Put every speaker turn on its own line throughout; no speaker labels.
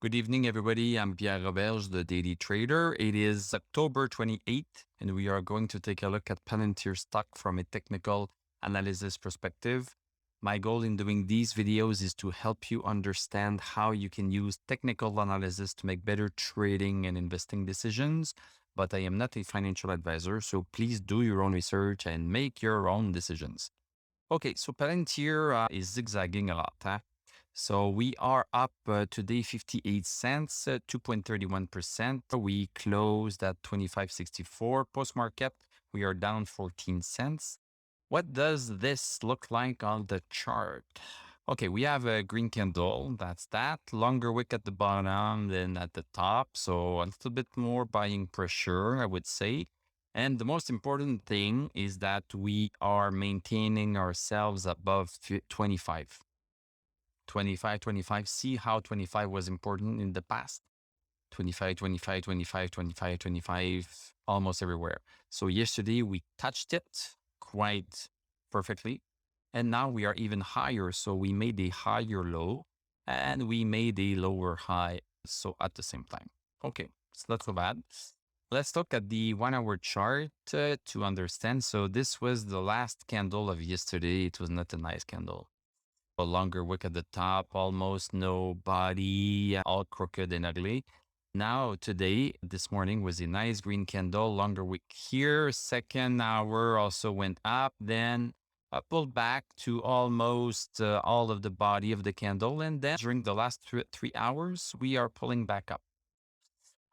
Good evening, everybody. I'm Pierre Roberge, the Daily Trader. It is October 28th, and we are going to take a look at Palantir stock from a technical analysis perspective. My goal in doing these videos is to help you understand how you can use technical analysis to make better trading and investing decisions. But I am not a financial advisor, so please do your own research and make your own decisions. Okay, so Palantir is zigzagging a lot. So we are up today 58 cents, 2.31%. We closed at 25.64 post-market. We are down 14 cents. What does this look like on the chart? Okay, we have a green candle. That's that. Longer wick at the bottom than at the top. So a little bit more buying pressure, I would say. And the most important thing is that we are maintaining ourselves above 25. 25, 25. See how 25 was important in the past. 25, 25, 25, 25, 25, almost everywhere. So yesterday we touched it quite perfectly. And now we are even higher. So we made a higher low and we made a lower high. So at the same time. Okay, it's not so bad. Let's look at the 1 hour chart to understand. So this was the last candle of yesterday. It was not a nice candle. A longer wick at the top, almost no body, all crooked and ugly. Now, today, this morning was a nice green candle, longer wick here. Second hour also went up, then pulled back to almost all of the body of the candle. And then during the last 3 hours, we are pulling back up.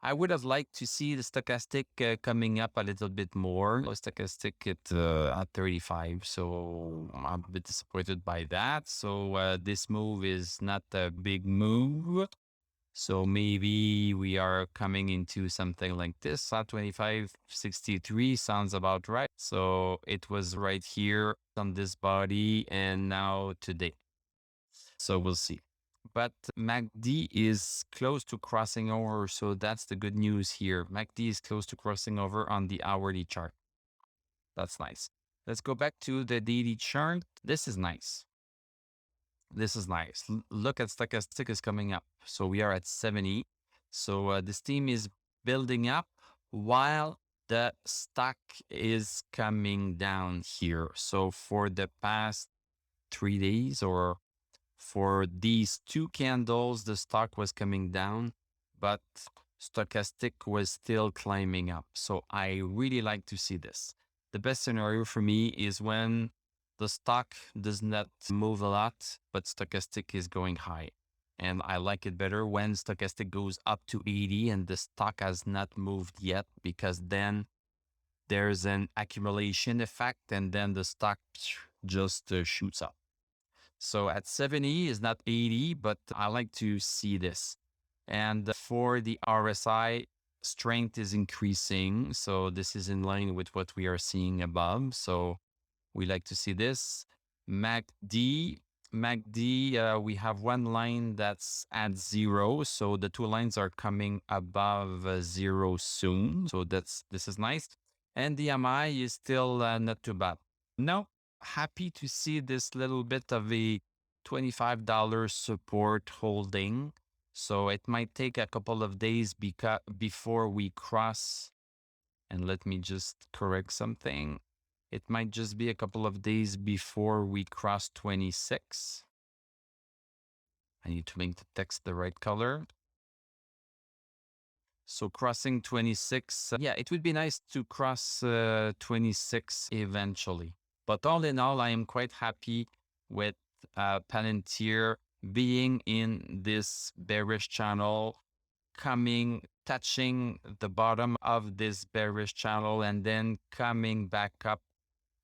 I would have liked to see the stochastic coming up a little bit more. Stochastic at 35, so I'm a bit disappointed by that. So this move is not a big move. So maybe we are coming into something like this at 25.63 sounds about right. So it was right here on this body and now today. So we'll see. But MACD is close to crossing over. So that's the good news here. MACD is close to crossing over on the hourly chart. That's nice. Let's go back to the daily chart. This is nice. This is nice. Look at Stochastic is coming up. So we are at 70. So this team is building up while the stock is coming down here. So for the past 3 days or for these two candles, the stock was coming down, but Stochastic was still climbing up. So I really like to see this. The best scenario for me is when the stock does not move a lot, but Stochastic is going high. And I like it better when Stochastic goes up to 80 and the stock has not moved yet, because then there's an accumulation effect and then the stock just shoots up. So at 70 is not 80, but I like to see this. And for the RSI, strength is increasing. So this is in line with what we are seeing above. So we like to see this. MACD, we have one line that's at 0. So the two lines are coming above 0 soon. So this is nice. And the MI is still not too bad. No, happy to see this little bit of a $25 support holding. So it might take a couple of days before we cross. And let me just correct something. It might just be a couple of days before we cross 26. I need to make the text the right color. So crossing 26, yeah, it would be nice to cross 26 eventually. But all in all, I am quite happy with Palantir being in this bearish channel, touching the bottom of this bearish channel, and then coming back up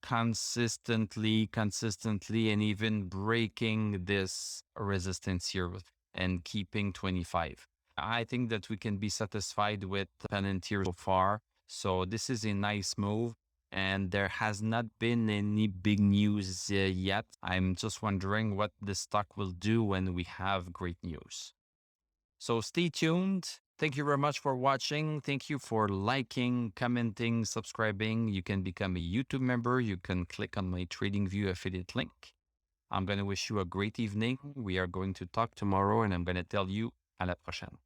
consistently, and even breaking this resistance here and keeping 25. I think that we can be satisfied with Palantir so far. So this is a nice move. And there has not been any big news yet. I'm just wondering what the stock will do when we have great news. So stay tuned. Thank you very much for watching. Thank you for liking, commenting, subscribing. You can become a YouTube member. You can click on my TradingView affiliate link. I'm going to wish you a great evening. We are going to talk tomorrow and I'm going to tell you À la prochaine.